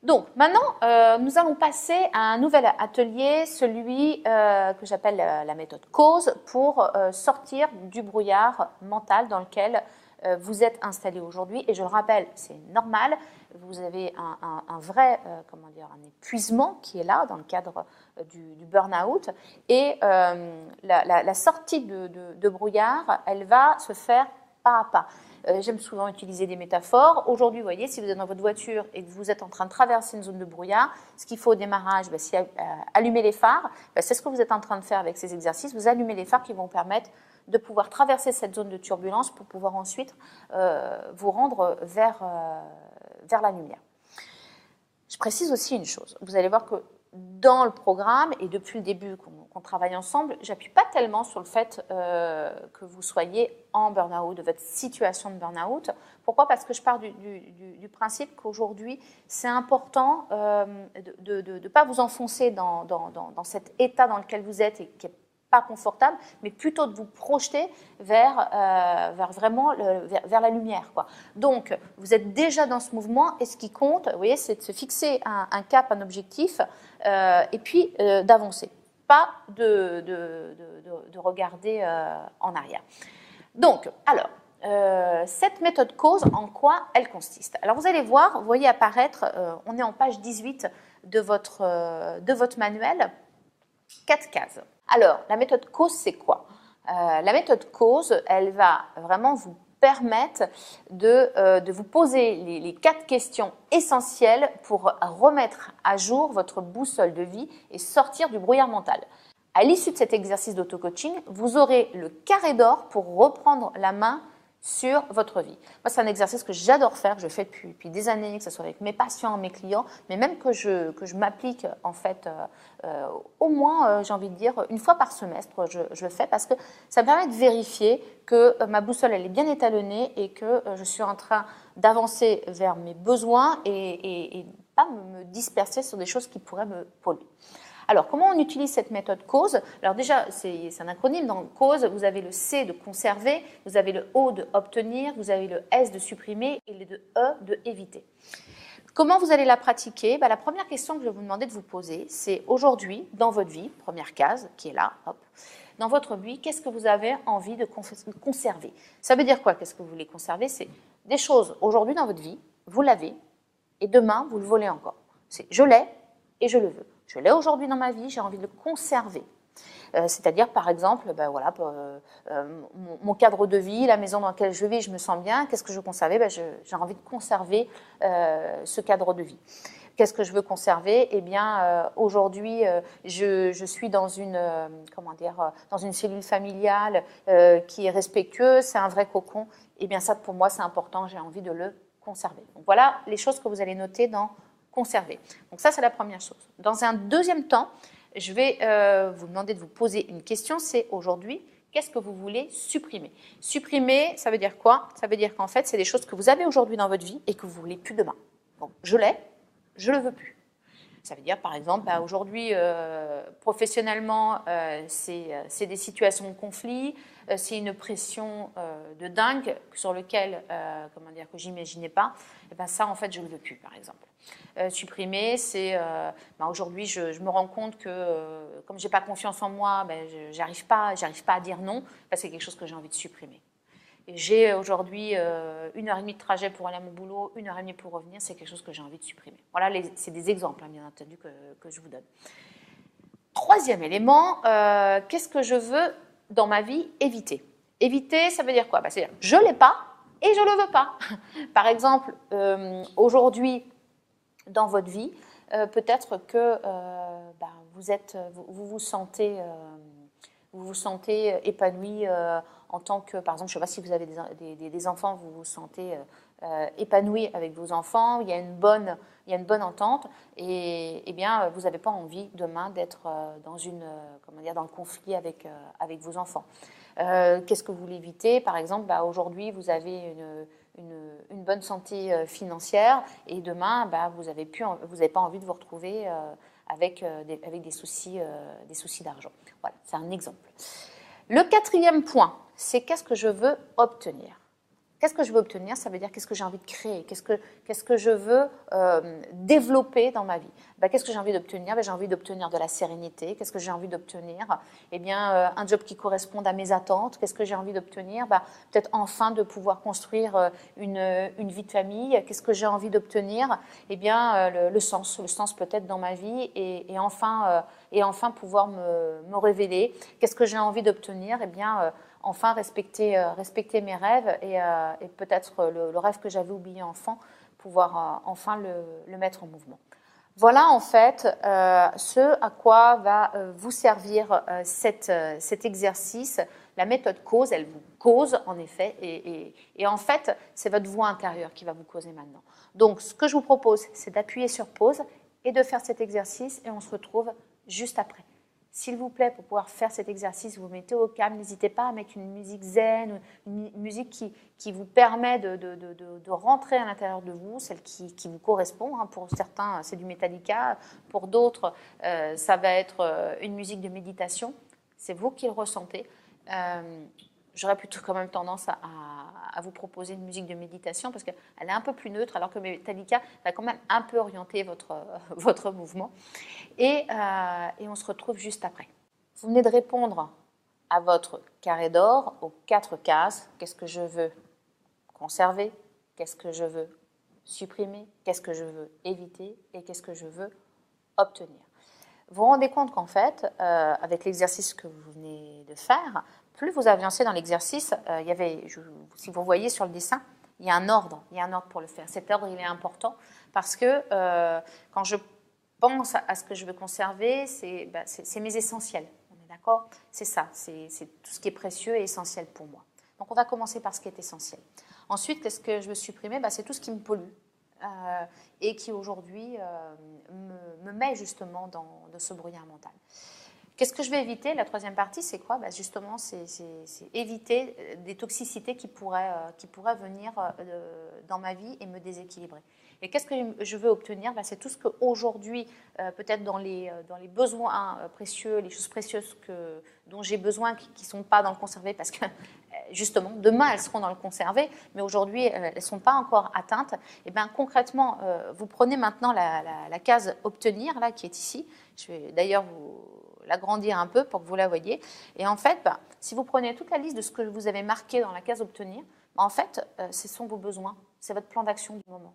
Donc maintenant, nous allons passer à un nouvel atelier, celui que j'appelle la méthode cause, pour sortir du brouillard mental dans lequel vous êtes installé aujourd'hui. Et je le rappelle, c'est normal, vous avez un vrai un épuisement qui est là dans le cadre du burn-out. Et la sortie de brouillard, elle va se faire pas à pas. J'aime souvent utiliser des métaphores. Aujourd'hui, vous voyez, si vous êtes dans votre voiture et que vous êtes en train de traverser une zone de brouillard, ce qu'il faut au démarrage, c'est allumer les phares. C'est ce que vous êtes en train de faire avec ces exercices. Vous allumez les phares qui vont permettre de pouvoir traverser cette zone de turbulence pour pouvoir ensuite vous rendre vers la lumière. Je précise aussi une chose. Vous allez voir que dans le programme, et depuis le début qu'on travaille ensemble, j'appuie pas tellement sur le fait que vous soyez en burn-out, de votre situation de burn-out. Pourquoi? Parce que je pars du principe qu'aujourd'hui, c'est important de ne pas vous enfoncer dans cet état dans lequel vous êtes et qui est pas confortable, mais plutôt de vous projeter vers la lumière, quoi. Donc, vous êtes déjà dans ce mouvement et ce qui compte, vous voyez, c'est de se fixer un cap, un objectif et puis d'avancer, pas de regarder en arrière. Donc, alors, cette méthode cause, en quoi elle consiste? Alors, vous allez voir, vous voyez apparaître, on est en page 18 de votre manuel, 4 cases. Alors, la méthode cause, c'est quoi? La méthode cause, elle va vraiment vous permettre de vous poser les 4 questions essentielles pour remettre à jour votre boussole de vie et sortir du brouillard mental. À l'issue de cet exercice d'auto-coaching, vous aurez le carré d'or pour reprendre la main sur votre vie. Moi, c'est un exercice que j'adore faire, que je fais depuis des années, que ce soit avec mes patients, mes clients, mais même que je m'applique en fait au moins, j'ai envie de dire, une fois par semestre, je le fais parce que ça me permet de vérifier que ma boussole, elle est bien étalonnée et que je suis en train d'avancer vers mes besoins et pas me disperser sur des choses qui pourraient me polluer. Alors, comment on utilise cette méthode cause? Alors déjà, c'est un acronyme. Dans cause, vous avez le C de conserver, vous avez le O de obtenir, vous avez le S de supprimer et le E de éviter. Comment vous allez la pratiquer? La première question que je vais vous demander de vous poser, c'est aujourd'hui, dans votre vie, première case qui est là, hop, dans votre vie, qu'est-ce que vous avez envie de conserver? Ça veut dire quoi? Qu'est-ce que vous voulez conserver? C'est des choses aujourd'hui dans votre vie, vous l'avez, et demain, vous le voulez encore. C'est je l'ai et je le veux. Je l'ai aujourd'hui dans ma vie, j'ai envie de le conserver. C'est-à-dire, par exemple, mon cadre de vie, la maison dans laquelle je vis, je me sens bien. Qu'est-ce que je veux conserver? J'ai envie de conserver ce cadre de vie. Qu'est-ce que je veux conserver? Eh bien, aujourd'hui, je suis dans une cellule familiale qui est respectueuse, c'est un vrai cocon. Eh bien, ça, pour moi, c'est important, j'ai envie de le conserver. Donc, voilà les choses que vous allez noter dans conserver. Donc ça, c'est la première chose. Dans un deuxième temps, je vais vous demander de vous poser une question, c'est aujourd'hui, qu'est-ce que vous voulez supprimer? Supprimer, ça veut dire quoi? Ça veut dire qu'en fait, c'est des choses que vous avez aujourd'hui dans votre vie et que vous ne voulez plus demain. Donc, je l'ai, je ne le veux plus. Ça veut dire, par exemple, aujourd'hui, professionnellement, c'est des situations de conflit, c'est une pression de dingue sur lequel, que j'imaginais pas. Et ben ça, en fait, je ne le veux plus, par exemple. Supprimer, c'est aujourd'hui, je me rends compte que comme j'ai pas confiance en moi, j'arrive pas à dire non, parce que c'est quelque chose que j'ai envie de supprimer. J'ai aujourd'hui 1h30 de trajet pour aller à mon boulot, 1h30 pour revenir, c'est quelque chose que j'ai envie de supprimer. Voilà, c'est des exemples, bien entendu, que je vous donne. Troisième élément, qu'est-ce que je veux dans ma vie éviter? Éviter, ça veut dire quoi? C'est-à-dire, je ne l'ai pas et je ne le veux pas. Par exemple, aujourd'hui, dans votre vie, peut-être que vous vous sentez épanoui en tant que, par exemple, je ne sais pas si vous avez des enfants, vous vous sentez épanoui avec vos enfants, il y a une bonne entente, et bien vous n'avez pas envie demain d'être dans le conflit avec vos enfants. Qu'est-ce que vous voulez éviter? Par exemple, aujourd'hui, vous avez une bonne santé financière, et demain, vous n'avez pas envie de vous retrouver avec des soucis d'argent. Voilà, c'est un exemple. Le quatrième point, c'est qu'est-ce que je veux obtenir? Qu'est-ce que je veux obtenir? Ça veut dire qu'est-ce que j'ai envie de créer, qu'est-ce que je veux développer dans ma vie. Qu'est-ce que j'ai envie d'obtenir? J'ai envie d'obtenir de la sérénité. Qu'est-ce que j'ai envie d'obtenir? Eh bien, un job qui corresponde à mes attentes. Qu'est-ce que j'ai envie d'obtenir? Peut-être enfin de pouvoir construire une vie de famille. Qu'est-ce que j'ai envie d'obtenir? Eh bien, le sens peut-être dans ma vie et enfin pouvoir me révéler. Qu'est-ce que j'ai envie d'obtenir? Eh bien, enfin respecter mes rêves et peut-être le rêve que j'avais oublié enfant, pouvoir enfin le mettre en mouvement. Voilà en fait ce à quoi va vous servir cet exercice. La méthode cause, elle vous cause en effet et en fait c'est votre voix intérieure qui va vous causer maintenant. Donc ce que je vous propose, c'est d'appuyer sur pause et de faire cet exercice et on se retrouve juste après. S'il vous plaît, pour pouvoir faire cet exercice, vous vous mettez au calme, n'hésitez pas à mettre une musique zen, une musique qui vous permet de rentrer à l'intérieur de vous, celle qui vous correspond. Pour certains, c'est du Metallica, pour d'autres, ça va être une musique de méditation. C'est vous qui le ressentez. J'aurais plutôt quand même tendance à vous proposer une musique de méditation parce qu'elle est un peu plus neutre, alors que Metallica va quand même un peu orienter votre mouvement. Et on se retrouve juste après. Vous venez de répondre à votre carré d'or aux 4 cases. Qu'est-ce que je veux conserver? Qu'est-ce que je veux supprimer? Qu'est-ce que je veux éviter? Et qu'est-ce que je veux obtenir? Vous vous rendez compte qu'en fait, avec l'exercice que vous venez de faire, plus vous avancez dans l'exercice, si vous voyez sur le dessin, il y a un ordre pour le faire. Cet ordre, il est important parce que quand je pense à ce que je veux conserver, c'est mes essentiels. On est d'accord? C'est ça, c'est tout ce qui est précieux et essentiel pour moi. Donc on va commencer par ce qui est essentiel. Ensuite, qu'est-ce que je veux supprimer? C'est tout ce qui me pollue. Et qui aujourd'hui me met justement dans ce brouillard mental. Qu'est-ce que je vais éviter? La troisième partie, c'est quoi? Justement, c'est éviter des toxicités qui pourraient venir dans ma vie et me déséquilibrer. Et qu'est-ce que je veux obtenir? C'est tout ce qu'aujourd'hui, peut-être dans les besoins précieux, les choses précieuses dont j'ai besoin, qui ne sont pas dans le conservé, parce que justement, demain, elles seront dans le conservé, mais aujourd'hui, elles ne sont pas encore atteintes. Et bien concrètement, vous prenez maintenant la case « Obtenir », là, qui est ici. Je vais d'ailleurs vous l'agrandir un peu pour que vous la voyez. Et en fait, si vous prenez toute la liste de ce que vous avez marqué dans la case « Obtenir », en fait, ce sont vos besoins, c'est votre plan d'action du moment.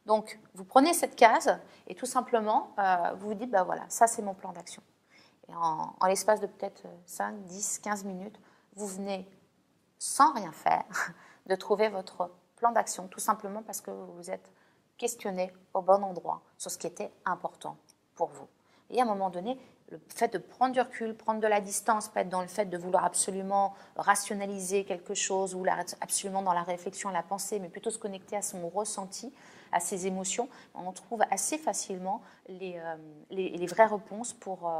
Donc, vous prenez cette case et tout simplement, vous vous dites, voilà, ça c'est mon plan d'action. Et en l'espace de peut-être 5, 10, 15 minutes, vous venez, sans rien faire, de trouver votre plan d'action, tout simplement parce que vous vous êtes questionné au bon endroit sur ce qui était important pour vous. Et à un moment donné, le fait de prendre du recul, prendre de la distance, pas être dans le fait de vouloir absolument rationaliser quelque chose ou absolument dans la réflexion, la pensée, mais plutôt se connecter à son ressenti, à ses émotions, on trouve assez facilement les vraies réponses pour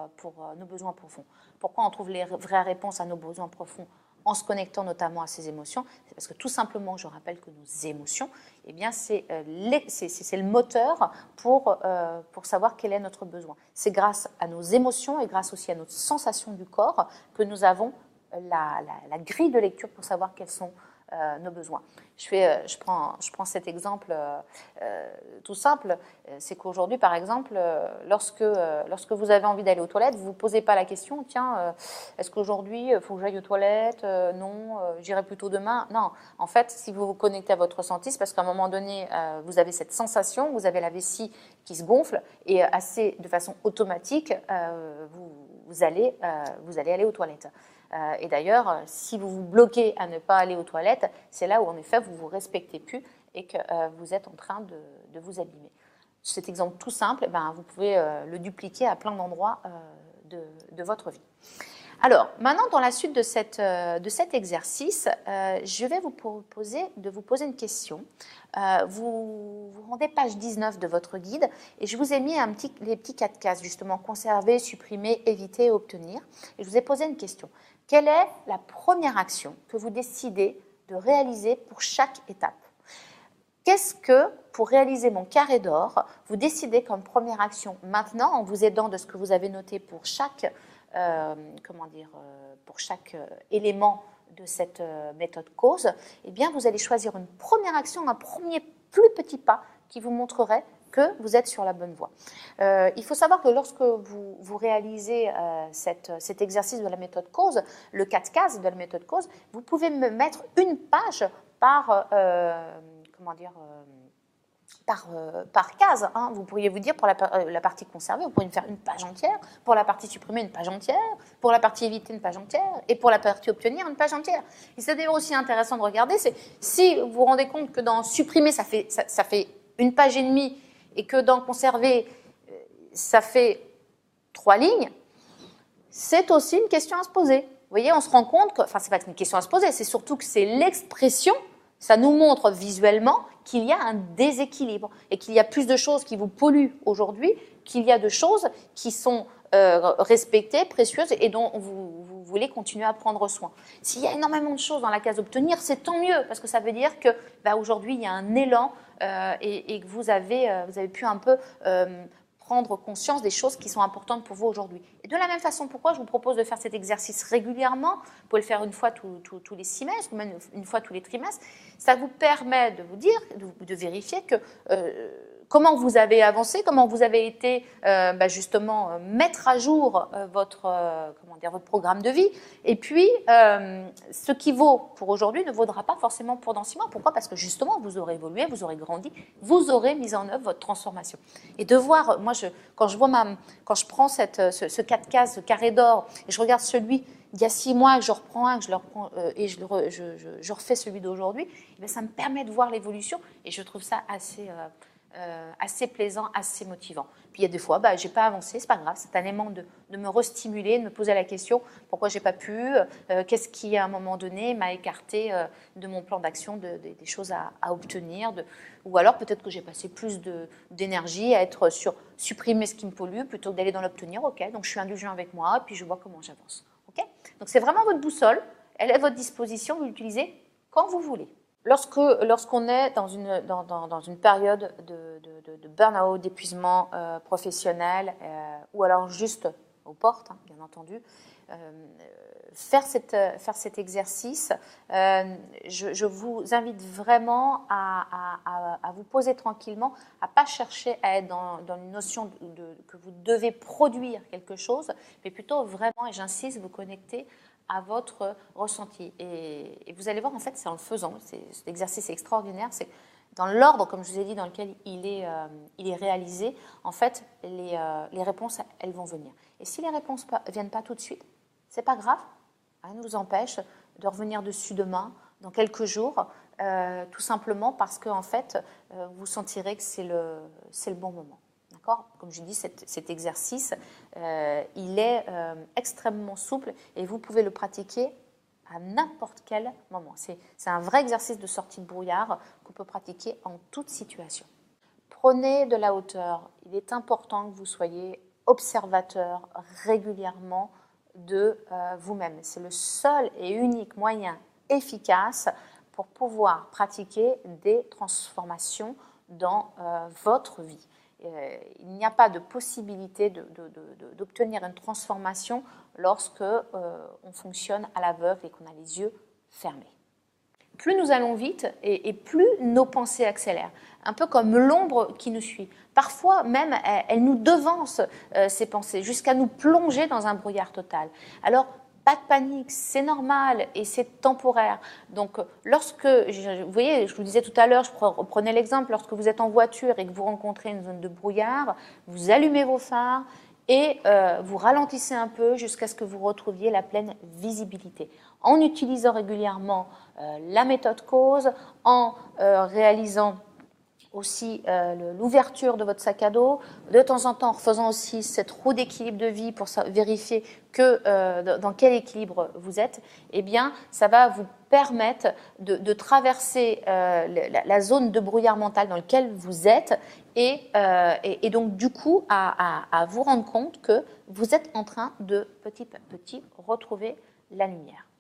nos besoins profonds. Pourquoi on trouve les vraies réponses à nos besoins profonds en se connectant notamment à ces émotions? C'est parce que tout simplement, je rappelle que nos émotions, eh bien, c'est le moteur pour savoir quel est notre besoin. C'est grâce à nos émotions et grâce aussi à notre sensation du corps que nous avons la grille de lecture pour savoir quels sont nos besoins. Je prends cet exemple tout simple, c'est qu'aujourd'hui, par exemple, lorsque vous avez envie d'aller aux toilettes, vous ne vous posez pas la question, tiens, est-ce qu'aujourd'hui, il faut que j'aille aux toilettes? Non, j'irai plutôt demain. Non, en fait, si vous vous connectez à votre ressenti, c'est parce qu'à un moment donné, vous avez cette sensation, vous avez la vessie qui se gonfle, et de façon automatique, vous allez aller aux toilettes. Et d'ailleurs, si vous vous bloquez à ne pas aller aux toilettes, c'est là où en effet vous ne vous respectez plus et que vous êtes en train de vous abîmer. Cet exemple tout simple, vous pouvez le dupliquer à plein d'endroits de votre vie. Alors, maintenant, dans la suite de cet exercice, je vais vous proposer de vous poser une question. Vous rendez page 19 de votre guide et je vous ai mis les petits 4 cases, justement, conserver, supprimer, éviter et obtenir. Et je vous ai posé une question. Quelle est la première action que vous décidez de réaliser pour chaque étape? Qu'est-ce que, pour réaliser mon carré d'or, vous décidez comme première action maintenant, en vous aidant de ce que vous avez noté pour chaque élément de cette méthode cause, eh bien, vous allez choisir une première action, un premier plus petit pas qui vous montrerait que vous êtes sur la bonne voie. Il faut savoir que lorsque vous réalisez cet exercice de la méthode cause, le 4 cases de la méthode cause, vous pouvez me mettre une page par, par case. Hein. Vous pourriez vous dire pour la partie conservée, vous pourriez me faire une page entière, pour la partie supprimée, une page entière, pour la partie éviter, une page entière, et pour la partie obtenir, une page entière. Et c'est d'ailleurs aussi intéressant de regarder, c'est si vous vous rendez compte que dans supprimer, ça fait une page et demie, et que dans conserver, ça fait 3 lignes, c'est aussi une question à se poser. Vous voyez, on se rend compte que, enfin, c'est pas une question à se poser, c'est surtout que c'est l'expression, ça nous montre visuellement qu'il y a un déséquilibre et qu'il y a plus de choses qui vous polluent aujourd'hui qu'il y a de choses qui sont respectées, précieuses et dont vous voulez continuer à prendre soin. S'il y a énormément de choses dans la case obtenir, c'est tant mieux parce que ça veut dire que aujourd'hui il y a un élan et que vous avez pu un peu prendre conscience des choses qui sont importantes pour vous aujourd'hui. Et de la même façon, pourquoi je vous propose de faire cet exercice régulièrement, vous pouvez le faire une fois tous les semestres, ou même une fois tous les trimestres, ça vous permet de vous dire, de vérifier que comment vous avez avancé, comment vous avez été justement mettre à jour votre programme de vie. Et puis, ce qui vaut pour aujourd'hui ne vaudra pas forcément pour dans 6 mois. Pourquoi? Parce que justement, vous aurez évolué, vous aurez grandi, vous aurez mis en œuvre votre transformation. Et de voir, moi, quand je prends ce 4 cases, ce carré d'or, et je regarde celui il y a 6 mois, que je reprends un, que je le reprends, et je refais celui d'aujourd'hui, ça me permet de voir l'évolution et je trouve ça assez plaisant, assez motivant. Puis il y a des fois, je n'ai pas avancé, c'est pas grave, c'est un élément de me restimuler, de me poser la question pourquoi j'ai pas pu, qu'est-ce qui à un moment donné m'a écarté de mon plan d'action, des choses à obtenir, ou alors peut-être que j'ai passé plus d'énergie à être sur supprimer ce qui me pollue plutôt que d'aller dans l'obtenir. Ok, donc je suis indulgent avec moi, puis je vois comment j'avance. Ok, donc c'est vraiment votre boussole, elle est à votre disposition, vous l'utilisez quand vous voulez. Lorsqu'on est dans une période de burn-out, d'épuisement professionnel, ou alors juste aux portes, hein, bien entendu, faire cet exercice, je vous invite vraiment à vous poser tranquillement, à ne pas chercher à être dans une notion que vous devez produire quelque chose, mais plutôt vraiment, et j'insiste, vous connecter à votre ressenti. Et vous allez voir, en fait, c'est en le faisant, cet exercice est extraordinaire, c'est dans l'ordre, comme je vous ai dit, dans lequel il est réalisé, en fait, les réponses, elles vont venir. Et si les réponses ne viennent pas tout de suite, c'est pas grave, rien ne vous empêche de revenir dessus demain, dans quelques jours, tout simplement parce que, en fait, vous sentirez que c'est le bon moment. Comme je dis, cet exercice, il est extrêmement souple et vous pouvez le pratiquer à n'importe quel moment. C'est un vrai exercice de sortie de brouillard qu'on peut pratiquer en toute situation. Prenez de la hauteur. Il est important que vous soyez observateur régulièrement de vous-même. C'est le seul et unique moyen efficace pour pouvoir pratiquer des transformations dans votre vie. Il n'y a pas de possibilité d'obtenir une transformation lorsque on fonctionne à l'aveugle et qu'on a les yeux fermés. Plus nous allons vite et plus nos pensées accélèrent, un peu comme l'ombre qui nous suit. Parfois même, elle nous devance ces pensées jusqu'à nous plonger dans un brouillard total. Alors, pas de panique, c'est normal et c'est temporaire. Donc, vous voyez, je vous disais tout à l'heure, je prenais l'exemple, lorsque vous êtes en voiture et que vous rencontrez une zone de brouillard, vous allumez vos phares et vous ralentissez un peu jusqu'à ce que vous retrouviez la pleine visibilité. En utilisant régulièrement la méthode cause, en réalisant aussi l'ouverture de votre sac à dos, de temps en temps en refaisant aussi cette roue d'équilibre de vie pour vérifier dans quel équilibre vous êtes, eh bien, ça va vous permettre de traverser la zone de brouillard mental dans laquelle vous êtes et donc du coup à vous rendre compte que vous êtes en train de petit à petit retrouver la lumière.